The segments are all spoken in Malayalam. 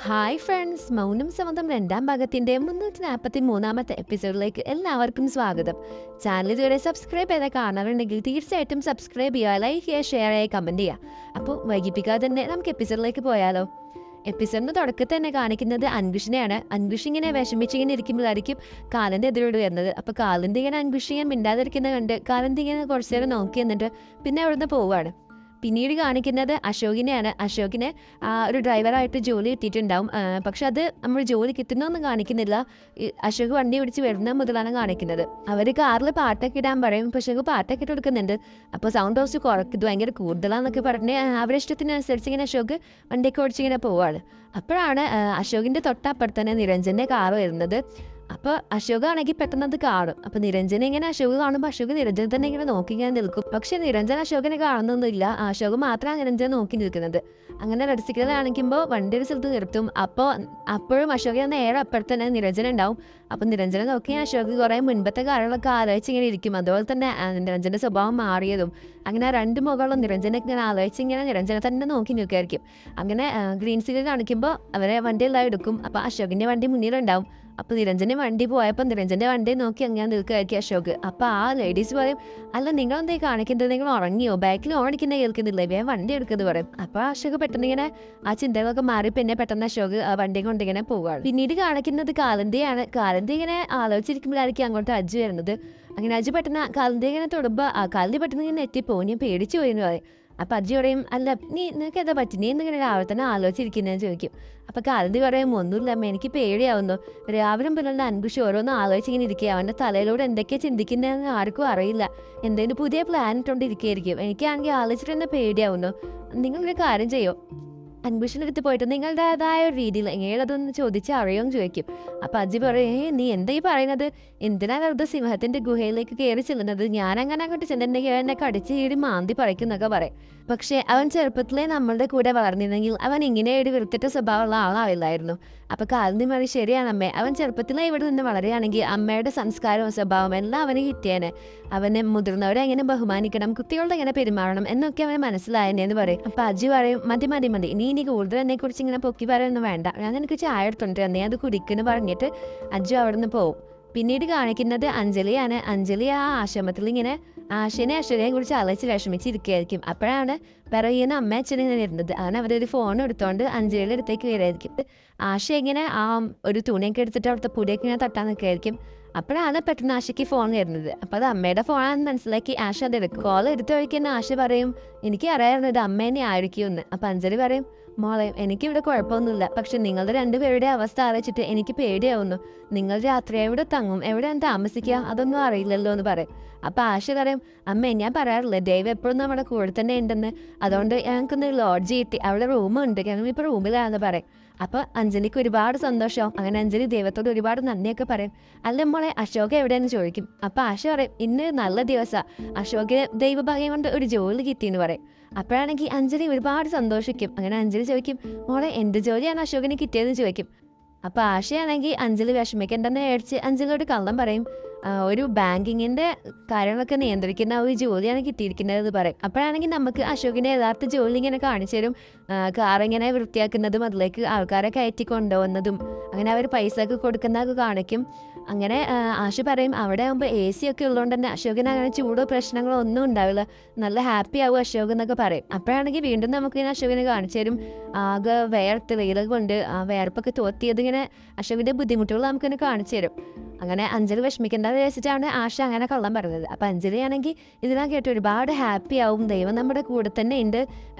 ഹായ് ഫ്രണ്ട്സ്, മൗനം സമ്മതം രണ്ടാം ഭാഗത്തിൻ്റെ 343 എപ്പിസോഡിലേക്ക് എല്ലാവർക്കും സ്വാഗതം. ചാനൽ ഇതുവരെ സബ്സ്ക്രൈബ് ചെയ്താൽ കാണാറുണ്ടെങ്കിൽ തീർച്ചയായിട്ടും സബ്സ്ക്രൈബ് ചെയ്യുക, ലൈക്ക് ചെയ്യുക, ഷെയർ ചെയ്യുക, കമൻറ്റ് ചെയ്യുക. അപ്പോൾ വൈകിപ്പിക്കാതെ തന്നെ നമുക്ക് എപ്പിസോഡിലേക്ക് പോയാലോ. എപ്പിസോഡിന് തുടക്കത്തിൽ തന്നെ കാണിക്കുന്നത് അൻകുഷിനെയാണ്. അൻകുഷ് ഇങ്ങനെ വിഷമിച്ചിങ്ങനെ ഇരിക്കുമ്പോഴായിരിക്കും കാലിൻ്റെ എതിരോട് വരുന്നത്. അപ്പോൾ കാലിൻ്റെ ഇങ്ങനെ അൻകുഷ് ഇങ്ങനെ മിണ്ടാതിരിക്കുന്നത് കണ്ട് കാലിൻ്റെ ഇങ്ങനെ കുറച്ച് നേരം നോക്കി എന്നിട്ട് പിന്നെ അവിടുന്ന് പോവുകയാണ്. പിന്നീട് കാണിക്കുന്നത് അശോകിനെയാണ്. അശോകിനെ ഒരു ഡ്രൈവറായിട്ട് ജോലി കിട്ടിയിട്ടുണ്ടാവും. പക്ഷെ അത് നമ്മൾ ജോലി കിട്ടുന്നൊന്നും കാണിക്കുന്നില്ല. അശോക് വണ്ടി പിടിച്ച് വരുന്ന മുതലാണ് കാണിക്കുന്നത്. അവർ കാറിൽ പാട്ടൊക്കെ ഇടാൻ പറയും. പക്ഷെ അശോക് പാട്ടൊക്കെ ഇട്ട് കൊടുക്കുന്നുണ്ട്. അപ്പോൾ സൗണ്ട് കുറച്ച് കുറയ്ക്കും, ഭയങ്കര കൂടുതലാന്നൊക്കെ പറഞ്ഞ് അവരുടെ ഇഷ്ടത്തിനനുസരിച്ച് ഇങ്ങനെ അശോക് വണ്ടിയൊക്കെ ഓടിച്ചിങ്ങനെ പോവാണ്. അപ്പോഴാണ് അശോകിൻ്റെ തൊട്ടപ്പുറത്ത് തന്നെ നിരഞ്ജൻ്റെ കാറ് വരുന്നത്. അപ്പോൾ അശോകാണെങ്കിൽ പെട്ടെന്ന് അത് കാണും. അപ്പോൾ നിരഞ്ജന ഇങ്ങനെ അശോക് കാണുമ്പോൾ അശോക് നിരഞ്ജന തന്നെ ഇങ്ങനെ നോക്കി ഇങ്ങനെ നിൽക്കും. പക്ഷെ നിരഞ്ജൻ അശോകനെ കാണുന്നൊന്നുമില്ല. അശോക് മാത്രമാണ് നിരഞ്ജന നോക്കി നിൽക്കുന്നത്. അങ്ങനെ റെഡ് സിഗ്നൽ കാണിക്കുമ്പോൾ വണ്ടി ഒരു സ്ഥലത്ത് നിർത്തും. അപ്പോഴും അശോകന് നേരെ അപ്പുറത്ത് തന്നെ നിരഞ്ജന ഉണ്ടാവും. അപ്പോൾ നിരഞ്ജന നോക്കി അശോക് കുറേ മുൻപത്തെ കാര്യങ്ങളൊക്കെ ആലോചിച്ച് ഇങ്ങനെ ഇരിക്കും. അതുപോലെ തന്നെ നിരഞ്ജൻ്റെ സ്വഭാവം മാറിയതും അങ്ങനെ രണ്ട് മുഖമുള്ള നിരഞ്ജന ഇങ്ങനെ ആലോചിച്ച് ഇങ്ങനെ നിരഞ്ജന തന്നെ നോക്കി നിൽക്കുമായിരിക്കും. അങ്ങനെ ഗ്രീൻ സിഗ്നൽ കാണിക്കുമ്പോൾ അവരെ വണ്ടി എല്ലാം എടുക്കും. അപ്പോൾ അശോകിൻ്റെ വണ്ടി മുന്നിലുണ്ടാവും. അപ്പോൾ നിരഞ്ജൻ്റെ വണ്ടി പോയപ്പോൾ നിരഞ്ജൻ്റെ വണ്ടി നോക്കി അങ്ങനെ നിൽക്കുകയായിരിക്കും അശോക്. അപ്പോൾ ആ ലേഡീസ് പറയും, അല്ല നിങ്ങളെന്തേ കാണിക്കുന്നത്, നിങ്ങൾ ഉറങ്ങിയോ, ബാക്കിൽ ഓടിക്കുന്ന കേൾക്കുന്നില്ലേ, വേഗം വണ്ടി എടുക്കുന്നത് പറയും. അപ്പോൾ അശോക് പെട്ടെന്ന് ഇങ്ങനെ ആ ചിന്തകളൊക്കെ മാറി പിന്നെ പെട്ടെന്ന് അശോക് ആ വണ്ടി കൊണ്ടിങ്ങനെ പോവുകയാണ്. പിന്നീട് കാണിക്കുന്നത് കാലന്തിയാണ്. കാലന്തി ഇങ്ങനെ ആലോചിച്ചിരിക്കുമ്പോഴായിരിക്കും അങ്ങോട്ട് അജു വരുന്നത്. അങ്ങനെ അജു പെട്ടെന്ന് കാലന്തി ഇങ്ങനെ തൊടുമ്പോൾ കാലന്തി പെട്ടെന്ന് ഇങ്ങനെ എത്തിപ്പോവും. ഞാൻ പേടിച്ചു പോയി എന്ന് പറയും. അപ്പം അജി പറയും, അല്ല നിനക്ക് എന്താ പറ്റി, നീ എന്തെങ്കിലും രാവിലെ തന്നെ ആലോചിച്ചിരിക്കുന്നതെന്ന് ചോദിക്കും. അപ്പം കാലന്തി പറയും, ഒന്നുമില്ല അമ്മ, എനിക്ക് പേടിയാവുന്നു. രാവിലെ പിള്ളേരുടെ അൻകുഷ് ഓരോന്ന് ആലോചിച്ചിങ്ങനെ ഇരിക്കുക. അവൻ്റെ തലയിലൂടെ എന്തൊക്കെയാണ് ചിന്തിക്കുന്നതെന്ന് ആർക്കും അറിയില്ല. എന്തെങ്കിലും പുതിയ പ്ലാൻ ഇട്ടുകൊണ്ടിരിക്കുകയായിരിക്കും. എനിക്കാണെങ്കിൽ ആലോചിച്ചിട്ട് തന്നെ പേടിയാവുന്നു. നിങ്ങളൊരു കാര്യം ചെയ്യോ, അൻകുഷിൻ്റെ അടുത്ത് പോയിട്ട് നിങ്ങളുടേതായ ഒരു രീതിയിൽ എങ്ങനെയതൊന്ന് ചോദിച്ച് അറിയുമെന്ന് ചോദിക്കും. അപ്പം അജി പറയും, നീ എന്താ ഈ പറയുന്നത്, എന്തിനാണ് വെറുതെ സിംഹത്തിൻ്റെ ഗുഹയിലേക്ക് കയറി ചെല്ലുന്നത്, ഞാനങ്ങനെ അങ്ങോട്ട് ചെന്നിട്ടുണ്ടെങ്കിൽ എന്നെ കടിച്ച് കീറി മാന്തി പറിക്കുന്നൊക്കെ പറയും. പക്ഷേ അവൻ ചെറുപ്പത്തിലേ നമ്മളുടെ കൂടെ വളർന്നിരുന്നെങ്കിൽ അവൻ ഇങ്ങനെ ഒരു വൃത്തിട്ട സ്വഭാവമുള്ള ആളാവില്ലായിരുന്നു. അപ്പോൾ കാലന്തി പറയും, ശരിയാണ് അമ്മേ, അവൻ ചെറുപ്പത്തിലേ ഇവിടെ നിന്ന് വളരുകയാണെങ്കിൽ അമ്മയുടെ സംസ്കാരവും സ്വഭാവം എല്ലാം അവന് കിട്ടിയേനെ. അവനെ മുതിർന്നവരെ എങ്ങനെ ബഹുമാനിക്കണം, കുട്ടികളോട് എങ്ങനെ പെരുമാറണം എന്നൊക്കെ അവന് മനസ്സിലായെന്ന് പറയും. അപ്പോൾ അജി പറയും, മതി മതി മതി, നീ കൂടുതൽ എന്നെക്കുറിച്ച് ഇങ്ങനെ പൊക്കി പറയുന്നു വേണ്ട, ഞാൻ നിനക്ക് ചായ എടുത്തോണ്ട് നീ അത് കുടിക്കുന്നു പറഞ്ഞിട്ട് അജു അവിടെ നിന്ന് പോവും. പിന്നീട് കാണിക്കുന്നത് അഞ്ജലിയാണ്. അഞ്ജലി ആ ആശ്രമത്തിൽ ഇങ്ങനെ അശോകനെ കുറിച്ച് ആലോചിച്ച് വിഷമിച്ചിരിക്കുകയായിരിക്കും. അപ്പോഴാണ് പറയുന്ന അമ്മ അച്ഛനെ ഇങ്ങനെ വരുന്നത്. അങ്ങനെ അവരൊരു ഫോൺ എടുത്തോണ്ട് അഞ്ജലിയുടെ അടുത്തേക്ക് വരായിരിക്കും. ആശ ഇങ്ങനെ ആ ഒരു തുണിയൊക്കെ എടുത്തിട്ട് അവിടുത്തെ പൊടിയൊക്കെ ഇങ്ങനെ തട്ടാൻ നിൽക്കുകയായിരിക്കും. അപ്പോഴാണ് പെട്ടെന്ന് ആശയ്ക്ക് ഫോൺ വരുന്നത്. അപ്പോൾ അത് അമ്മയുടെ ഫോണാണെന്ന് മനസ്സിലാക്കി ആശ അത് എടുക്കും. കോൾ എടുത്ത വഴിക്ക് തന്നെ ആശ പറയും, എനിക്ക് അറിയാമായിരുന്നു ഇത് അമ്മ തന്നെ ആയിരിക്കുമെന്ന്. അപ്പോൾ അഞ്ജലി പറയും, മോളെ എനിക്കിവിടെ കുഴപ്പമൊന്നുമില്ല, പക്ഷെ നിങ്ങളുടെ രണ്ടുപേരുടെ അവസ്ഥ ആലോചിച്ചിട്ട് എനിക്ക് പേടിയാവുന്നു. നിങ്ങൾ രാത്രി എവിടെ തങ്ങും, എവിടെയാണ് താമസിക്കുക, അതൊന്നും അറിയില്ലല്ലോ എന്ന് പറയും. അപ്പോൾ ആശ പറയും, അമ്മേ ഞാൻ പറയാറില്ലേ ദൈവം എപ്പോഴും നമ്മുടെ കൂടെ തന്നെ ഉണ്ടെന്ന്, അതുകൊണ്ട് ഞങ്ങൾക്കൊന്ന് ലോഡ്ജ് കിട്ടി, അവിടെ റൂമുണ്ട്, ഞങ്ങളിപ്പോൾ റൂമിലാണെന്ന് പറയും. അപ്പോൾ അഞ്ജലിക്ക് ഒരുപാട് സന്തോഷമാവും. അങ്ങനെ അഞ്ജലി ദൈവത്തോട് ഒരുപാട് നന്ദിയൊക്കെ പറയും. അല്ല മോളെ അശോക എവിടെയെന്ന് ചോദിക്കും. അപ്പോൾ ആശ പറയും, ഇന്ന് നല്ല ദിവസമാണ്, അശോകന് ദൈവഭാഗ്യം കൊണ്ട് ഒരു ജോലി കിട്ടിയെന്ന് പറയും. അപ്പോഴാണെങ്കിൽ അഞ്ജലി ഒരുപാട് സന്തോഷിക്കും. അങ്ങനെ അഞ്ജലി ചോദിക്കും, മോളെ എന്ത് ജോലിയാണ് അശോകന് കിട്ടിയതെന്ന് ചോദിക്കും. അപ്പോൾ ആശയാണെങ്കിൽ അഞ്ജലി വിഷമിക്കേണ്ടെന്ന് മേടിച്ച് അഞ്ജലിയോട് കള്ളം പറയും, ഒരു ബാങ്കിങ്ങിൻ്റെ കാര്യങ്ങളൊക്കെ നിയന്ത്രിക്കുന്ന ഒരു ജോലിയാണ് കിട്ടിയിരിക്കുന്നത് പറയും. അപ്പോഴാണെങ്കിൽ നമുക്ക് അശോകിൻ്റെ യഥാർത്ഥ ജോലി ഇങ്ങനെ കാണിച്ചു തരും. കാറിങ്ങനെ വൃത്തിയാക്കുന്നതും അതിലേക്ക് ആൾക്കാരെ കയറ്റി കൊണ്ടുപോകുന്നതും അങ്ങനെ അവർ പൈസ ഒക്കെ കൊടുക്കുന്നതൊക്കെ കാണിക്കും. അങ്ങനെ ആശ പറയും, അവിടെ ആകുമ്പോൾ AC ഒക്കെ ഉള്ളതുകൊണ്ട് തന്നെ അശോകന് അങ്ങനെ ചൂടോ പ്രശ്നങ്ങളോ ഒന്നും ഉണ്ടാവില്ല, നല്ല ഹാപ്പി ആവും അശോക് എന്നൊക്കെ പറയും. അപ്പോഴാണെങ്കിൽ വീണ്ടും നമുക്ക് ഇങ്ങനെ അശോകനെ കാണിച്ചു തരും. ആകെ വേർത്ത് വെയിലൊക്കെ കൊണ്ട് ആ വേർപ്പൊക്കെ തോത്തിയത് ഇങ്ങനെ അശോകിൻ്റെ ബുദ്ധിമുട്ടുകൾ നമുക്കിങ്ങനെ കാണിച്ചു തരും. അങ്ങനെ അഞ്ജലി വിഷമിക്കേണ്ടത് വെച്ചിട്ടാണ് ആശ അങ്ങനെ കള്ളം പറഞ്ഞത്. അപ്പം അഞ്ജലി ആണെങ്കിൽ ഇതിനാ കേട്ട് ഒരുപാട് ഹാപ്പി ആവും, ദൈവം നമ്മുടെ കൂടെ തന്നെ ഉണ്ട്,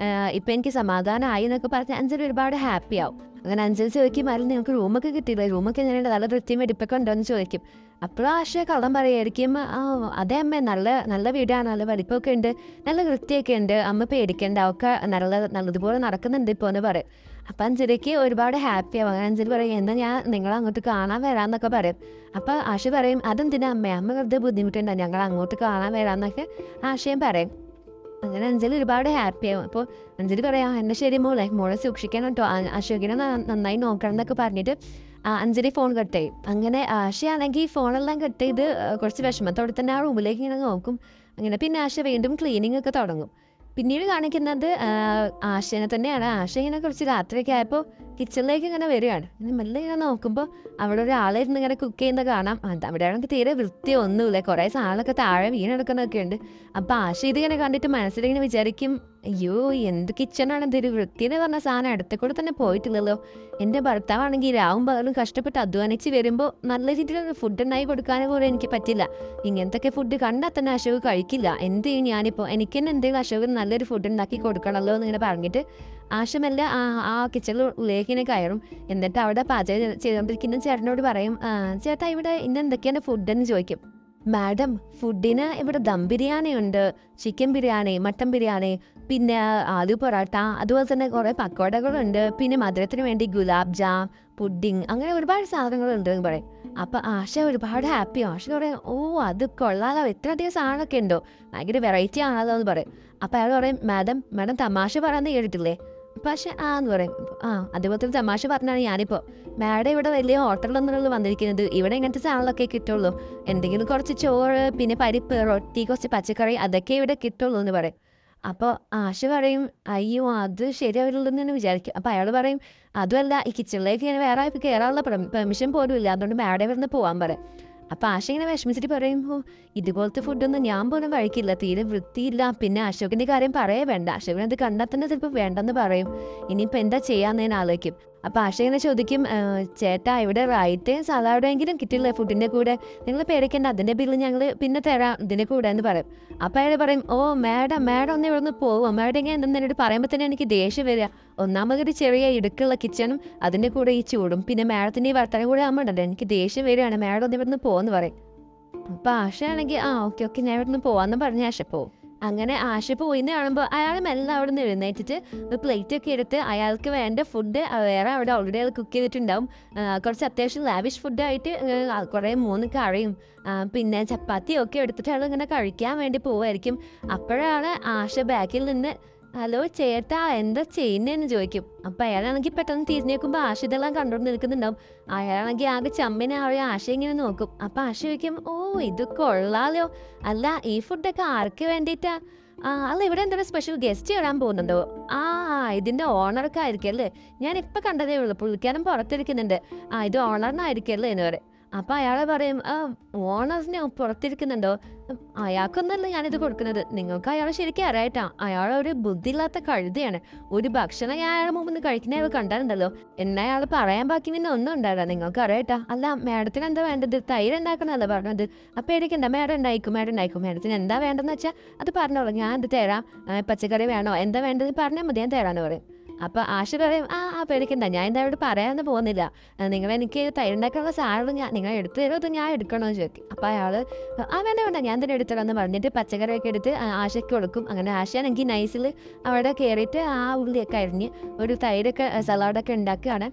ഇപ്പം എനിക്ക് സമാധാനമായി എന്നൊക്കെ പറഞ്ഞ് അഞ്ജലി ഒരുപാട് ഹാപ്പി ആവും. അങ്ങനെ അഞ്ജലി ചോദിക്കും, അല്ല നിങ്ങൾക്ക് റൂമൊക്കെ കിട്ടിയില്ലേ, റൂമൊക്കെ എങ്ങനെയുണ്ട്, നല്ല വൃത്തിയും വെടിപ്പൊക്കെ ഉണ്ടോ എന്ന് ചോദിക്കും. അപ്പോഴും ആശ കള്ളം പറയുമായിരിക്കും, അതേ അമ്മ, നല്ല നല്ല വീടാണ്, നല്ല വലിപ്പമൊക്കെ ഉണ്ട്, നല്ല വൃത്തിയൊക്കെ ഉണ്ട്, അമ്മ പേടിക്കേണ്ട, ഒക്കെ നല്ലതുപോലെ നടക്കുന്നുണ്ട് ഇപ്പോൾ എന്ന് പറയും. അപ്പം അഞ്ജലിക്ക് ഒരുപാട് ഹാപ്പി ആവും. അങ്ങനെ അഞ്ജലി പറയും, എന്നാൽ ഞാൻ നിങ്ങളെ അങ്ങോട്ട് കാണാൻ വരാമെന്നൊക്കെ പറയും. അപ്പോൾ ആശ പറയും, അതെന്തിനാ അമ്മ വെറുതെ ബുദ്ധിമുട്ടുണ്ടോ, ഞങ്ങൾ അങ്ങോട്ട് കാണാൻ വരാമെന്നൊക്കെ ആശയം പറയും. അങ്ങനെ അഞ്ജലി ഒരുപാട് ഹാപ്പി ആവും. അപ്പോൾ അഞ്ജലി പറയാം, എന്നെ ശരി മോളെ സൂക്ഷിക്കണം കേട്ടോ, അശോകിനെ നന്നായി നോക്കണം എന്നൊക്കെ പറഞ്ഞിട്ട് അഞ്ജലി ഫോൺ കട്ട് ചെയ്യും. അങ്ങനെ ആശയാണെങ്കിൽ ഫോണെല്ലാം കട്ട് ചെയ്ത് കുറച്ച് വിഷമത്തോടെ തന്നെ ആ റൂമിലേക്ക് ഇങ്ങനെ നോക്കും. അങ്ങനെ പിന്നെ ആശ വീണ്ടും ക്ലീനിങ് ഒക്കെ തുടങ്ങും. പിന്നീട് കാണിക്കുന്നത് ആശയെ തന്നെയാണ്. ആശ ഇങ്ങനെ കുറച്ച് രാത്രിയൊക്കെ ആയപ്പോൾ കിച്ചണിലേക്ക് ഇങ്ങനെ വരികയാണ്. ഇങ്ങനെ മെല്ലെ ഇങ്ങനെ നോക്കുമ്പോൾ അവിടെ ഒരാളിരുന്ന് ഇങ്ങനെ കുക്ക് ചെയ്യുന്നത് കാണാം. അവിടെ ആണെങ്കിൽ തീരെ വൃത്തിയൊന്നുമില്ല, കുറേ സാധനങ്ങളൊക്കെ താഴെ വീണെടുക്കുന്നൊക്കെ ഉണ്ട്. അപ്പോൾ ആശ ഇതിങ്ങനെ കണ്ടിട്ട് മനസ്സിലിങ്ങനെ വിചാരിക്കും, അയ്യോ എന്ത് കിച്ചണാണ് എന്തൊരു വൃത്തി എന്ന് പറഞ്ഞ സാധനം അടുത്ത കൂടെ തന്നെ പോയിട്ടില്ലല്ലോ. എൻ്റെ ഭർത്താവാണെങ്കിൽ രാവും പകലും കഷ്ടപ്പെട്ട് അധ്വാനിച്ച് വരുമ്പോൾ നല്ല രീതിയിലുള്ള ഫുഡ് ഉണ്ടാക്കി കൊടുക്കാനും കൂടെ എനിക്ക് പറ്റില്ല. ഇങ്ങനത്തെ ഫുഡ് കണ്ടാൽ തന്നെ അശോക് കഴിക്കില്ല. എന്ത് ചെയ്യും ഞാനിപ്പോൾ? എനിക്ക് തന്നെ എന്തെങ്കിലും അശോക് നല്ലൊരു ഫുഡ് ഉണ്ടാക്കി കൊടുക്കണമല്ലോ എന്നിങ്ങനെ പറഞ്ഞിട്ട് ആശമല്ല ആ കിച്ചണിലേക്ക് ഇങ്ങനെ കയറും. എന്നിട്ട് അവിടെ പാചകം ചെയ്തുകൊണ്ടിരിക്കുന്ന ചേട്ടനോട് പറയും, ചേട്ടാ ഇവിടെ ഇന്ന് എന്തൊക്കെയാണ് ഫുഡെന്ന് ചോദിക്കും. മാഡം, ഫുഡിന് ഇവിടെ ദം ബിരിയാണി ഉണ്ട്, ചിക്കൻ ബിരിയാണി, മട്ടൻ ബിരിയാണി, പിന്നെ ആലു പൊറോട്ട, അതുപോലെ തന്നെ കുറേ പക്കോടകളുണ്ട്, പിന്നെ മധുരത്തിന് വേണ്ടി ഗുലാബ് ജാം, പുഡിങ്, അങ്ങനെ ഒരുപാട് സാധനങ്ങളുണ്ട് എന്ന് പറയും. അപ്പം ആശ ഒരുപാട് ഹാപ്പിയാണ്. ആശ പറയും, ഓ അത് കൊള്ളാലോ, എത്ര അധികം സാധനമൊക്കെ ഉണ്ടോ, ഭയങ്കര വെറൈറ്റി ആണല്ലോ എന്ന് പറയും. അപ്പം അയാൾ പറയും, മാഡം തമാശ പറയാൻ കേട്ടിട്ടില്ലേ? പക്ഷെ എന്ന് പറയും. അതുപോലത്തെ തമാശ പറഞ്ഞാണ് ഞാനിപ്പോൾ. മാഡം ഇവിടെ വലിയ ഹോട്ടലിലൊന്നുമല്ലോ വന്നിരിക്കുന്നത്, ഇവിടെ ഇങ്ങനത്തെ സാധനങ്ങളൊക്കെ കിട്ടുള്ളൂ. എന്തെങ്കിലും കുറച്ച് ചോറ്, പിന്നെ പരിപ്പ്, റൊട്ടി, കുറച്ച് പച്ചക്കറി, അതൊക്കെ ഇവിടെ കിട്ടുള്ളൂ എന്ന് പറയും. അപ്പോൾ ആശ പറയും, അയ്യോ അത് ശരിയാവില്ലെന്ന് തന്നെ വിചാരിക്കും. അപ്പോൾ അയാൾ പറയും, അതുമല്ല ഈ കിച്ചണിലേക്ക് ഇങ്ങനെ വേറെ കയറാനുള്ള പെർമിഷൻ പോലും ഇല്ല, അതുകൊണ്ട് മാഡം ഇവിടുന്ന് പോകാൻ പറയും. അപ്പോൾ ആശ ഇങ്ങനെ വിഷമിച്ചിട്ട് പറയും, ഇതുപോലത്തെ ഫുഡൊന്നും ഞാൻ പോലും കഴിക്കില്ല, തീരെ വൃത്തിയില്ല. പിന്നെ അശോകിൻ്റെ കാര്യം പറയേ വേണ്ട, അശോകിനത് കണ്ടാൽ തന്നെ ചിലപ്പോൾ വേണ്ടെന്ന് പറയും. ഇനിയിപ്പോൾ എന്താ ചെയ്യാമെന്ന് ഞാൻ ആലോചിക്കും. അപ്പോൾ ആശ ഇങ്ങനെ ചോദിക്കും, ചേട്ടാ ഇവിടെ റൈറ്റ് സലാഡെങ്കിലും കിട്ടില്ലേ ഫുഡിൻ്റെ കൂടെ? നിങ്ങൾ പേടിക്കേണ്ട, അതിൻ്റെ ബില്ല് ഞങ്ങൾ പിന്നെ തരാം ഇതിൻ്റെ കൂടെ എന്ന് പറയും. അപ്പോൾ അയാൾ പറയും, ഓ മാഡം ഒന്ന് ഇവിടെ നിന്ന് പോവുമോ? മാഡം ഇങ്ങനെ എന്തെന്ന് എന്നോട് പറയുമ്പോൾ തന്നെ എനിക്ക് ദേഷ്യം വരിക. ഒന്നാമതൊരു ചെറിയ ഇടുക്കുള്ള കിച്ചണും അതിൻ്റെ കൂടെ ഈ ചൂടും, പിന്നെ മാഡത്തിൻ്റെ ഈ വർത്തനം കൂടെ ആകുമ്പോണ്ടല്ലോ എനിക്ക് ദേഷ്യം വരികയാണ്, മാഡം ഒന്ന് ഇവിടെ നിന്ന് പോകുമെന്ന് പറയും. അപ്പോൾ ആശയാണെങ്കിൽ ഓക്കെ ഞാൻ ഇവിടെ നിന്ന് പോവാമെന്ന് പറഞ്ഞ് ആശ പോവും. അങ്ങനെ ആശ പോയിന്ന് കാണുമ്പോൾ അയാൾ മെല്ലെ അവിടെ നിന്ന് എഴുന്നേറ്റിട്ട് ഒരു പ്ലേറ്റൊക്കെ എടുത്ത് അയാൾക്ക് വേണ്ട ഫുഡ് വേറെ അവിടെ ഓൾറെഡി അത് കുക്ക് ചെയ്തിട്ടുണ്ടാവും. കുറച്ച് അത്യാവശ്യം ലാവിഷ് ഫുഡായിട്ട് കുറേ 3 കറിയും പിന്നെ ചപ്പാത്തിയും ഒക്കെ എടുത്തിട്ട് അയാൾ ഇങ്ങനെ കഴിക്കാൻ വേണ്ടി പോവുമായിരിക്കും. അപ്പോഴാണ് ആശ ബാക്കിൽ നിന്ന്, ഹലോ ചേട്ടാ എന്താ ചെയ്യുന്നതെന്ന് ചോദിക്കും. അപ്പം അയാളാണെങ്കിൽ പെട്ടെന്ന് തിരിഞ്ഞു നോക്കുമ്പോൾ ആശ ഇതെല്ലാം കണ്ടുകൊണ്ട് നിൽക്കുന്നുണ്ടാവും. അയാളാണെങ്കിൽ ആകെ ചമ്മനെ ആശ ഇങ്ങനെ നോക്കും. അപ്പം ആശ ചോദിക്കും, ഓ ഇത് കൊള്ളാലോ, അല്ല ഈ ഫുഡൊക്കെ ആർക്ക് വേണ്ടിയിട്ടാ? അല്ല ഇവിടെ എന്തെങ്കിലും സ്പെഷ്യൽ ഗസ്റ്റ് വരാൻ പോകുന്നുണ്ടോ? ഇതിൻ്റെ ഓണർക്ക് ആയിരിക്കും അല്ലേ, ഞാൻ ഇപ്പം കണ്ടതേ ഉള്ളൂ, പുള്ളിക്കാരൻ പുറത്തിരിക്കുന്നുണ്ട്, ഇത് ഓണറിനായിരിക്കും അല്ലേ എന്ന് പറയും. അപ്പം അയാൾ പറയും, ഓണറിന് പുറത്തിരിക്കുന്നുണ്ടോ? അയാൾക്കൊന്നല്ല ഞാനിത് കൊടുക്കുന്നത്, നിങ്ങൾക്ക് അയാൾ ശരിക്കും അറിയായിട്ടാ, അയാളൊരു ബുദ്ധിയില്ലാത്ത കഴുതയാണ്. ഒരു ഭക്ഷണം ഞാൻ അയാളുടെ മുമ്പിൽ നിന്ന് കഴിക്കുന്ന അയാൾ കണ്ടാലുണ്ടല്ലോ, എന്നെ അയാൾ പറയാൻ ബാക്കി പിന്നെ ഒന്നും ഉണ്ടാവില്ല, നിങ്ങൾക്ക് അറിയായിട്ടാ. അല്ല മാഡത്തിന് എന്താ വേണ്ടത്? തൈര് ഉണ്ടാക്കണമല്ലോ പറഞ്ഞത്. അപ്പം പേടിക്കണ്ട, മാഡം ഉണ്ടായിക്കും. മാഡത്തിന് എന്താ വേണ്ടതെന്ന് വെച്ചാൽ അത് പറഞ്ഞോളൂ, ഞാൻ ഇത് തരാം. പച്ചക്കറി വേണോ, എന്താ വേണ്ടത് പറഞ്ഞാൽ മതി, ഞാൻ തരാമെന്ന് പറയും. അപ്പോൾ ആശ പറയും, പേടിക്കണ്ട, ഞാൻ എന്താ ഇവിടെ പറയാമെന്ന് പോകുന്നില്ല, നിങ്ങൾ എനിക്ക് തയ്യുണ്ടാക്കാനുള്ള സാധനം നിങ്ങൾ എടുത്തു തരുമോ, അത് ഞാൻ എടുക്കണമെന്ന് ചോദിക്കും. അപ്പോൾ അയാൾ വേണ്ട ഞാൻ തന്നെ എടുത്തരാമെന്ന് പറഞ്ഞിട്ട് പച്ചക്കറിയൊക്കെ എടുത്ത് ആശയ്ക്ക് കൊടുക്കും. അങ്ങനെ ആശയാണെങ്കിൽ നൈസിൽ അവിടെ കയറിയിട്ട് ഉള്ളിയൊക്കെ അരിഞ്ഞ് ഒരു തൈരൊക്കെ സലാഡൊക്കെ ഉണ്ടാക്കുകയാണ്.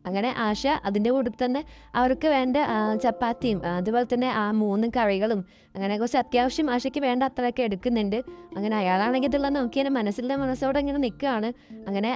അങ്ങനെ ആശ അതിൻ്റെ കൂടെ തന്നെ അവർക്ക് വേണ്ട ചപ്പാത്തിയും അതുപോലെ തന്നെ 3 കറികളും അങ്ങനെ കുറച്ച് അത്യാവശ്യം ആശയ്ക്ക് വേണ്ട അത്രയൊക്കെ എടുക്കുന്നുണ്ട്. അങ്ങനെ അയാളാണെങ്കിൽ ഇതെല്ലാം നോക്കി മനസ്സോടെ ഇങ്ങനെ നിൽക്കുകയാണ്. അങ്ങനെ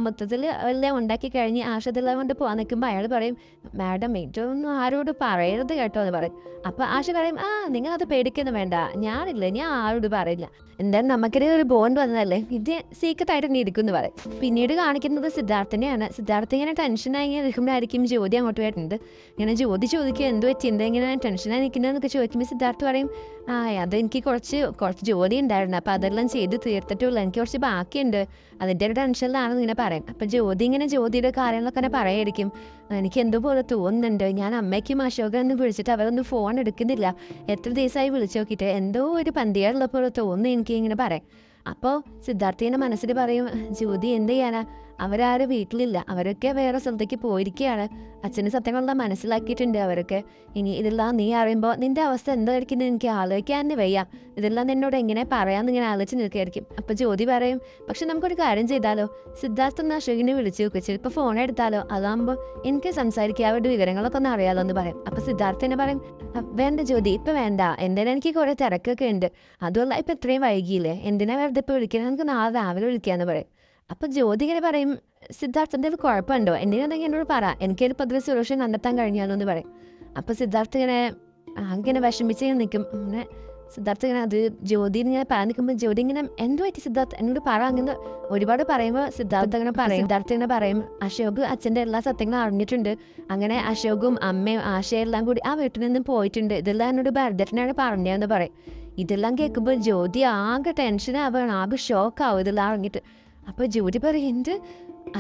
മൊത്തത്തിൽ എല്ലാം ഉണ്ടാക്കി കഴിഞ്ഞ് ആശ ഇതെല്ലാം കൊണ്ട് പോകാൻ നിൽക്കുമ്പോൾ അയാൾ പറയും, മാഡം ഏറ്റവും ആരോട് പറയരുത് കേട്ടോ എന്ന് പറയും. അപ്പോൾ ആശ പറയും, നിങ്ങളത് പേടിക്കൊന്നും വേണ്ട, ഞാൻ ആരോട് പറയില്ല, എന്തായാലും നമുക്കിടയിൽ ഒരു ബോണ്ട് വന്നതല്ലേ, ഇത് സീക്രട്ടായിട്ട് തന്നെ ഇരിക്കും എന്ന് പറയും. പിന്നീട് കാണിക്കുന്നത് സിദ്ധാർത്ഥനെയാണ്. സിദ്ധാർത്ഥ ഇങ്ങനെ ടെൻഷനായി നിൽക്കുമ്പോഴായിരിക്കും ജ്യോതി അങ്ങോട്ട് വരുന്നത്. ഇങ്ങനെ ജ്യോതി ചോദിക്കുക, എന്ത് പറ്റി, എന്താ ഇങ്ങനെ ടെൻഷനായി നിൽക്കുന്നതെന്നൊക്കെ ചോദിക്കുമ്പോൾ സിദ്ധാർത്ഥ പറയും, അതെനിക്ക് കുറച്ച് ജോലി ഉണ്ടായിരുന്നു, അപ്പോൾ അതെല്ലാം ചെയ്ത് തീർത്തിട്ടുള്ളൂ, എനിക്ക് കുറച്ച് ബാക്കിയുണ്ട്, അതിൻ്റെ ഒരു ടെൻഷനിലാണെന്ന് ഇങ്ങനെ പറയും. അപ്പം ജ്യോതിയുടെ കാര്യങ്ങളൊക്കെ തന്നെ പറയായിരിക്കും, എനിക്ക് എന്തോ പോലെ തോന്നുന്നുണ്ട്, ഞാൻ അമ്മയ്ക്കും അശോകനും വിളിച്ചിട്ട് അവരൊന്നും ഫോൺ എടുക്കുന്നില്ല, എത്ര ദിവസമായി വിളിച്ചു നോക്കിയിട്ട് എന്തോ ഒരു പന്തിയുള്ള പോലെ തോന്നുന്നു എനിക്ക് ഇങ്ങനെ പറയും. അപ്പോൾ സിദ്ധാർത്ഥിൻ്റെ മനസ്സിൽ പറയും, ജ്യോതി എന്ത് ചെയ്യാനാ, അവരാരും വീട്ടിലില്ല, അവരൊക്കെ വേറെ സ്ഥലത്തേക്ക് പോയിരിക്കുകയാണ്, അച്ഛന് സത്യങ്ങളെല്ലാം മനസ്സിലാക്കിയിട്ടുണ്ട് അവരൊക്കെ. ഇനി ഇതെല്ലാം നീ അറിയുമ്പോൾ നിൻ്റെ അവസ്ഥ എന്തായിരിക്കും എനിക്ക് ആലോചിക്കാൻ തന്നെ വയ്യ, ഇതെല്ലാം നിന്നോട് എങ്ങനെ പറയാമെന്ന് ഇങ്ങനെ ആലോചിച്ച് നിൽക്കുകയായിരിക്കും. അപ്പോൾ ജ്യോതി പറയും, പക്ഷെ നമുക്കൊരു കാര്യം ചെയ്താലോ, സിദ്ധാർത്ഥ ഒന്ന് അശോകിനെ വിളിച്ച് നോക്കുക, ചിലപ്പോൾ ഫോൺ എടുത്താലോ, അതാകുമ്പോൾ എനിക്ക് സംസാരിക്കുക, അവരുടെ വിവരങ്ങളൊക്കെ ഒന്ന് അറിയാലോ എന്ന് പറയും. അപ്പോൾ സിദ്ധാർത്ഥ തന്നെ പറയും, വേണ്ട ജ്യോതി ഇപ്പം വേണ്ട, എന്തായാലും എനിക്ക് കുറേ തിരക്കൊക്കെ ഉണ്ട്, അതുമല്ല ഇപ്പം ഇത്രയും വൈകിയില്ലേ, എന്തിനാ വെറുതെ ഇപ്പോൾ വിളിക്കുന്നത്, നമുക്ക് നാളെ രാവിലെ വിളിക്കാമെന്ന് പറയും. അപ്പോൾ ജ്യോതി ഇങ്ങനെ പറയും, സിദ്ധാർത്ഥൻ്റെ കുഴപ്പമുണ്ടോ, എന്തിനാണെങ്കിൽ എന്നോട് പറ, എനിക്കൊരു പതിവ് സൊല്യൂഷൻ കണ്ടെത്താൻ കഴിഞ്ഞാലോ എന്ന് പറയും. അപ്പോൾ സിദ്ധാർത്ഥ ഇങ്ങനെ വിഷമിച്ച് നിൽക്കും. അങ്ങനെ സിദ്ധാർത്ഥ ഇങ്ങനെ അത് ജ്യോതി ഇങ്ങനെ പറയാൻ നിൽക്കുമ്പോൾ ജ്യോതി ഇങ്ങനെ എന്ത് പറ്റി സിദ്ധാർത്ഥ എന്നോട് പറ അങ്ങനെ ഒരുപാട് പറയുമ്പോൾ സിദ്ധാർത്ഥ ഇങ്ങനെ പറയും അശോക് അച്ഛൻ്റെ എല്ലാ സത്യങ്ങളും അറിഞ്ഞിട്ടുണ്ട്. അങ്ങനെ അശോകും അമ്മയും ആശയും എല്ലാം കൂടി ആ വീട്ടിൽ നിന്നും പോയിട്ടുണ്ട്. ഇതെല്ലാം എന്നോട് ഭരതേട്ടനാണ് പറഞ്ഞതെന്ന് പറയും. ഇതെല്ലാം കേൾക്കുമ്പോൾ ജ്യോതി ആകെ ടെൻഷനാവുകയാണ്, ആകെ ഷോക്കാവും ഇതെല്ലാം അറിഞ്ഞിട്ട്. അപ്പോൾ ജ്യോതി പറയും എന്ത്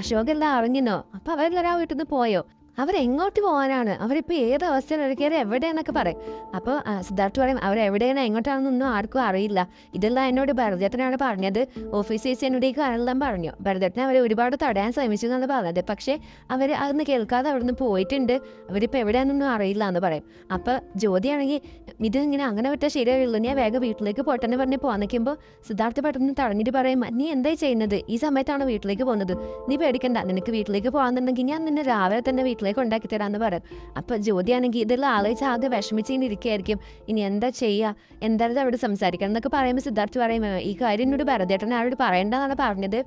അശോക് എല്ലാം അറിഞ്ഞിനോ? അപ്പോൾ അവരെല്ലാവരും ആ വീട്ടിൽ നിന്ന് പോയോ? അവരെങ്ങോട്ട് പോകാനാണ്? അവരിപ്പോൾ ഏത് അവസ്ഥയിൽ എവിടെയെന്നൊക്കെ പറയും. അപ്പോൾ സിദ്ധാർത്ഥ് പറയും അവരെവിടെയാണ് എങ്ങോട്ടാണെന്നൊന്നും ആർക്കും അറിയില്ല. ഇതെല്ലാം എന്നോട് ഭരതേട്ടനാണ് പറഞ്ഞത്. ഓഫീസ് ചേച്ചി എന്നോടേക്ക് എല്ലാം പറഞ്ഞു. ഭരതേട്ടനെ അവർ ഒരുപാട് തടയാൻ ശ്രമിച്ചു എന്നാണ് പറഞ്ഞത്. പക്ഷേ അവർ അതൊന്ന് കേൾക്കാതെ അവിടെ നിന്ന് പോയിട്ടുണ്ട്. അവരിപ്പോൾ എവിടെയാണെന്നൊന്നും അറിയില്ല എന്ന് പറയും. അപ്പോൾ ജ്യോതിയാണെങ്കിൽ ഇതിങ്ങനെ അങ്ങനെ വിട്ടാൽ ശരിയായുള്ളൂ, ഞാൻ വേഗം വീട്ടിലേക്ക് പോട്ടെന്ന് പറഞ്ഞ് പോകാൻ നിൽക്കുമ്പോൾ സിദ്ധാർത്ഥ് പെട്ടെന്ന് തടഞ്ഞിട്ട് പറയും നീ എന്തായി ചെയ്യുന്നത്? ഈ സമയത്താണ് വീട്ടിലേക്ക് പോകുന്നത്. നീ പേടിക്കണ്ട, നിനക്ക് വീട്ടിലേക്ക് പോകാമെന്നുണ്ടെങ്കിൽ ഞാൻ നിന്നെ രാവിലെ തന്നെ വീട്ടിലേക്ക് ഉണ്ടാക്കി തരാമെന്ന് പറയും. അപ്പോൾ ജ്യോതിയാണെങ്കിൽ ഇതെല്ലാം ആലോചിച്ച് ആകെ വിഷമിച്ചിങ്ങനെ ഇരിക്കുകയായിരിക്കും. ഇനി എന്താ ചെയ്യുക, എന്തായാലും അവിടെ സംസാരിക്കണം എന്നൊക്കെ പറയുമ്പോൾ സിദ്ധാർത്ഥ് പറയും ഈ കാര്യം എന്നോട് ഭരതേട്ടനെ അവരോട് പറയേണ്ടതാണ് പറഞ്ഞത്.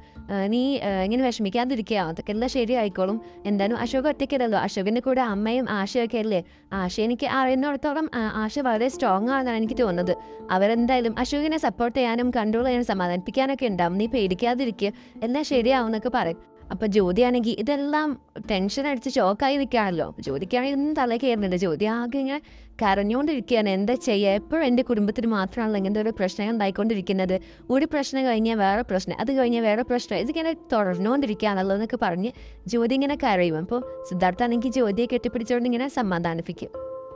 നീ ഇങ്ങനെ വിഷമിക്കാതിരിക്കുക, അതൊക്കെ എല്ലാം ശരിയായിക്കോളും. എന്തായാലും അശോക് ഒറ്റയ്ക്കല്ലല്ലോ, അശോകിൻ്റെ കൂടെ അമ്മയും ആശയൊക്കെ അല്ലേ. ആശ എനിക്ക് അറിയുന്നിടത്തോളം ആശ വളരെ സ്ട്രോങ് ആണെന്നാണ് എനിക്ക് തോന്നുന്നത്. അവരെന്തായാലും അശോകിനെ സപ്പോർട്ട് ചെയ്യാനും കൺട്രോൾ ചെയ്യാനും സമാധാനിപ്പിക്കാനൊക്കെ ഉണ്ടാവും. നീ പേടിക്കാതിരിക്കുക, എല്ലാം ശരിയാവും എന്നൊക്കെ പറയും. അപ്പോൾ ജ്യോതിയാണെങ്കിൽ ഇതെല്ലാം ടെൻഷൻ അടിച്ച് ഷോക്കായി നിൽക്കുകയാണല്ലോ. ജ്യോതിക്കാണെങ്കിൽ ഒന്നും തല കയറുന്നില്ല. ജ്യോതി ആകെ ഇങ്ങനെ കരഞ്ഞുകൊണ്ടിരിക്കുകയാണ്. എന്താ ചെയ്യുക, എപ്പോഴും എൻ്റെ കുടുംബത്തിന് മാത്രമാണല്ലോ ഇങ്ങനത്തെ ഒരു പ്രശ്നം ഉണ്ടായിക്കൊണ്ടിരിക്കുന്നത്. ഒരു പ്രശ്നം കഴിഞ്ഞാൽ വേറെ പ്രശ്നം, അത് കഴിഞ്ഞാൽ വേറെ പ്രശ്നം, ഇതിങ്ങനെ തുടർന്നുകൊണ്ടിരിക്കുകയാണല്ലോ എന്നൊക്കെ പറഞ്ഞ് ജ്യോതി ഇങ്ങനെ കരയും. അപ്പോൾ സിദ്ധാർത്ഥാണെങ്കിൽ ജ്യോതിയെ കെട്ടിപ്പിടിച്ചുകൊണ്ട് ഇങ്ങനെ സമാധാനിപ്പിക്കും.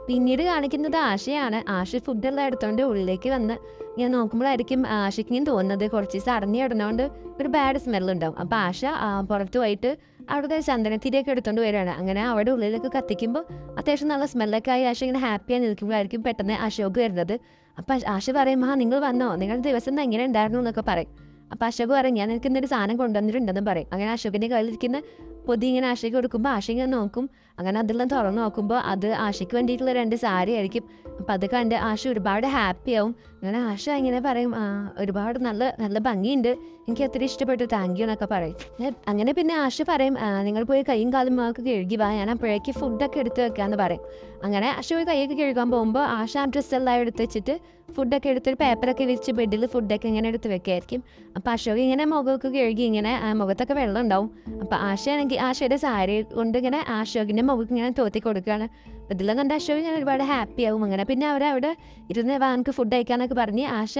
പിന്നീട് കാണിക്കുന്നത് ആശയാണ്. ആശ ഫുഡെല്ലാം എടുത്തോണ്ട് ഉള്ളിലേക്ക് വന്ന് ഞാൻ നോക്കുമ്പോഴായിരിക്കും ആശയ്ക്ക് ഇങ്ങനെ തോന്നുന്നത് കുറച്ച് ദിവസം അടഞ്ഞിടുന്നതുകൊണ്ട് ഒരു ബാഡ് സ്മെല്ലുണ്ടാവും. അപ്പോൾ ആശ പുറത്ത് പോയിട്ട് അവിടുത്തെ ചന്ദനത്തിരിയൊക്കെ എടുത്തോണ്ട് വരികയാണ്. അങ്ങനെ അവിടെ ഉള്ളിലേക്ക് കത്തിക്കുമ്പോൾ അത്യാവശ്യം നല്ല സ്മെല്ലൊക്കെ ആയി ആശ ഇങ്ങനെ ഹാപ്പിയായി നിൽക്കുമ്പോഴായിരിക്കും പെട്ടെന്ന് അശോക് വരുന്നത്. അപ്പോൾ ആശ പറയും നിങ്ങൾ വന്നോ, നിങ്ങളുടെ ദിവസം എങ്ങനെ ഉണ്ടായിരുന്നു എന്നൊക്കെ പറയും. അപ്പോൾ അശോക് പറയും ഞാൻ നിനക്ക് ഇന്നൊരു സാധനം കൊണ്ടുവന്നിട്ടുണ്ടെന്നും പറയും. അങ്ങനെ അശോകിൻ്റെ കയ്യിലിരിക്കുന്ന പൊതി ഇങ്ങനെ ആശയ്ക്ക് കൊടുക്കുമ്പോൾ ആശ ഇങ്ങനെ നോക്കും. അങ്ങനെ അതെല്ലാം തുറന്ന് നോക്കുമ്പോൾ അത് ആശയ്ക്ക് വേണ്ടിയിട്ടുള്ള 2 സാരി ആയിരിക്കും. അപ്പം അത് കണ്ട് ആശ ഒരുപാട് ഹാപ്പി ആവും. അങ്ങനെ ആശ ഇങ്ങനെ പറയും ഒരുപാട് നല്ല നല്ല ഭംഗിയുണ്ട്, എനിക്ക് ഒത്തിരി ഇഷ്ടപ്പെട്ടു, താങ്ക് യു എന്നൊക്കെ പറയും. അങ്ങനെ പിന്നെ ആശ പറയും നിങ്ങൾ പോയി കൈയും കാലും ഒക്കെ കഴുകി വാ, ഞാൻ അപ്പോഴേക്ക് ഫുഡൊക്കെ എടുത്ത് വെക്കാമെന്ന് പറയും. അങ്ങനെ അശ പോയി കൈയൊക്കെ കഴുകാൻ പോകുമ്പോൾ ആശ ആ ഡ്രസ്സെല്ലാം എടുത്ത് വെച്ചിട്ട് ഫുഡൊക്കെ എടുത്തൊരു പേപ്പറൊക്കെ വിരിച്ച് ബെഡിൽ ഫുഡൊക്കെ ഇങ്ങനെ എടുത്ത് വെക്കായിരിക്കും. അപ്പോൾ അശോക് ഇങ്ങനെ മുഖമൊക്കെ കഴുകി ഇങ്ങനെ മുഖത്തൊക്കെ വെള്ളം ഉണ്ടാവും. അപ്പോൾ ആശയാണെങ്കിൽ ആശയുടെ സാരി കൊണ്ട് ഇങ്ങനെ അശോകിൻ്റെ മുഖം ഇങ്ങനെ തോത്തി കൊടുക്കുകയാണ്. ഇതെല്ലാം കണ്ട് അശോക് ഇങ്ങനെ ഒരുപാട് ഹാപ്പി ആവും. അങ്ങനെ പിന്നെ അവരവിടെ ഇരുന്ന് നമുക്ക് ഫുഡ് കഴിക്കാനൊക്കെ പറഞ്ഞ് ആശ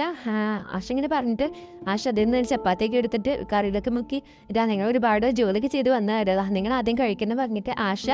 ഇങ്ങനെ പറഞ്ഞിട്ട് ആശ അതിൽ നിന്ന് ചപ്പാത്തിയൊക്കെ എടുത്തിട്ട് കറിയിലൊക്കെ മുക്കി ഇതാ നിങ്ങൾ ഒരുപാട് ജോലിയൊക്കെ ചെയ്ത് വന്നവരതാ, നിങ്ങൾ ആദ്യം കഴിക്കണം പറഞ്ഞിട്ട് ആശ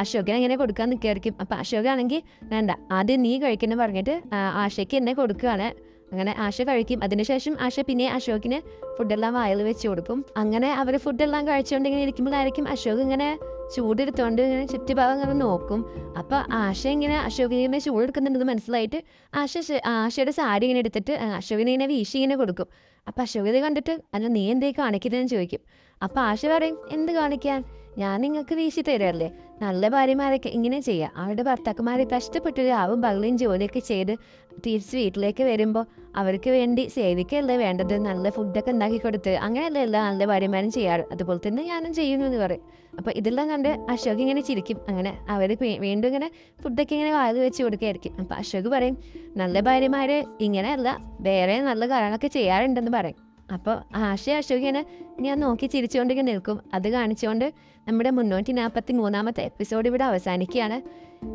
അശോകിനെ ഇങ്ങനെ കൊടുക്കാൻ നിൽക്കുകയായിരിക്കും. അപ്പോൾ അശോകാണെങ്കിൽ വേണ്ട ആദ്യം നീ കഴിക്കണം പറഞ്ഞിട്ട് ആശയ്ക്ക് എന്നെ കൊടുക്കുകയാണ്. അങ്ങനെ ആശ കഴിക്കും. അതിനുശേഷം ആശ പിന്നെ അശോകിന് ഫുഡെല്ലാം വായിൽ വെച്ച് കൊടുക്കും. അങ്ങനെ അവർ ഫുഡെല്ലാം കഴിച്ചുകൊണ്ട് ഇങ്ങനെ ഇരിക്കുമ്പോഴായിരിക്കും അശോക് ഇങ്ങനെ ചൂടെടുത്തോണ്ട് ഇങ്ങനെ ചുറ്റുഭാഗം ഇങ്ങനെ നോക്കും. അപ്പോൾ ആശ ഇങ്ങനെ അശോകിനെ ചൂടെടുക്കുന്നുണ്ടെന്ന് മനസ്സിലായിട്ട് ആശയുടെ സാരി ഇങ്ങനെ എടുത്തിട്ട് അശോകിനെ ഇങ്ങനെ വീശി ഇങ്ങനെ കൊടുക്കും. അപ്പോൾ അശോക് ഇത് കണ്ടിട്ട് അല്ല നീ എന്തേ കാണിക്കുന്നതെന്ന് ചോദിക്കും. അപ്പോൾ ആശ പറയും എന്ത് കാണിക്കാൻ, ഞാൻ നിങ്ങൾക്ക് വീശി തരുമല്ലേ. നല്ല ഭാര്യമാരൊക്കെ ഇങ്ങനെ ചെയ്യുക, അവരുടെ ഭർത്താക്കന്മാരെ കഷ്ടപ്പെട്ടൊരു ആവും പകലും ജോലിയൊക്കെ ചെയ്ത് തിരിച്ച് വീട്ടിലേക്ക് വരുമ്പോൾ അവർക്ക് വേണ്ടി സേവിക്കല്ലേ വേണ്ടത്, നല്ല ഫുഡൊക്കെ ഉണ്ടാക്കി കൊടുത്ത് അങ്ങനെയല്ലേ എല്ലാ നല്ല ഭാര്യമാരും ചെയ്യാറ്, അതുപോലെ തന്നെ ഞാനും ചെയ്യുന്നു എന്ന് പറയും. അപ്പോൾ ഇതെല്ലാം കണ്ട് അശോക് ഇങ്ങനെ ചിരിക്കും. അങ്ങനെ അവർ വീണ്ടും ഇങ്ങനെ ഫുഡൊക്കെ ഇങ്ങനെ വായിൽ വെച്ച് കൊടുക്കുകയായിരിക്കും. അപ്പോൾ അശോക് പറയും നല്ല ഭാര്യമാർ ഇങ്ങനെയല്ല വേറെ നല്ല കാര്യങ്ങളൊക്കെ ചെയ്യാറുണ്ടെന്ന് പറയും. അപ്പോൾ അശോക് ഇങ്ങനെ ഞാൻ നോക്കി ചിരിച്ചുകൊണ്ടിങ്ങനെ നിൽക്കും. അത് കാണിച്ചുകൊണ്ട് നമ്മുടെ 343 എപ്പിസോഡ് ഇവിടെ അവസാനിക്കുകയാണ്.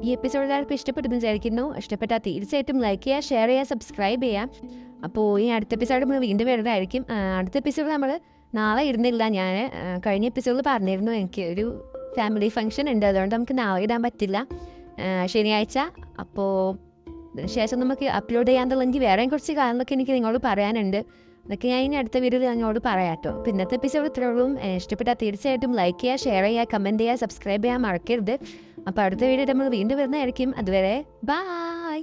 ഈ എപ്പിസോഡ് എല്ലാവർക്കും ഇഷ്ടപ്പെട്ടെന്ന് വിചാരിക്കുന്നു. ഇഷ്ടപ്പെട്ടാൽ തീർച്ചയായിട്ടും ലൈക്ക് ചെയ്യുക, ഷെയർ ചെയ്യുക, സബ്സ്ക്രൈബ് ചെയ്യാം. അപ്പോൾ ഈ അടുത്ത എപ്പിസോഡ് നമ്മൾ വീണ്ടും വരുന്നതായിരിക്കും. അടുത്ത എപ്പിസോഡ് നമ്മൾ നാളെ ഇടുന്നില്ല. ഞാൻ കഴിഞ്ഞ എപ്പിസോഡിൽ പറഞ്ഞിരുന്നു എനിക്ക് ഒരു ഫാമിലി ഫംഗ്ഷൻ ഉണ്ട്, അതുകൊണ്ട് നമുക്ക് നാളെ ഇടാൻ പറ്റില്ല, ശനിയാഴ്ച. അപ്പോൾ ശേഷം നമുക്ക് അപ്ലോഡ് ചെയ്യാന്നുള്ളെങ്കിൽ വേറെയും കുറച്ച് കാര്യങ്ങളൊക്കെ എനിക്ക് നിങ്ങളോട് പറയാനുണ്ട്. അതൊക്കെ ഞാൻ ഇനി അടുത്ത വീഡിയോയിൽ നിങ്ങളോട് പറയാം കേട്ടോ. അപ്പോൾ ഇന്നത്തെ എപ്പിസോഡ് ഇത്രയുള്ളൂ. ഇഷ്ടപ്പെട്ടാൽ തീർച്ചയായിട്ടും ലൈക്ക് ചെയ്യുക, ഷെയർ ചെയ്യുക, കമൻറ്റ് ചെയ്യുക, സബ്സ്ക്രൈബ് ചെയ്യാൻ മറക്കരുത്. അപ്പോൾ അടുത്ത വീഡിയോ നമ്മൾ വീണ്ടും വരുന്നതായിരിക്കും. അതുവരെ ബൈ.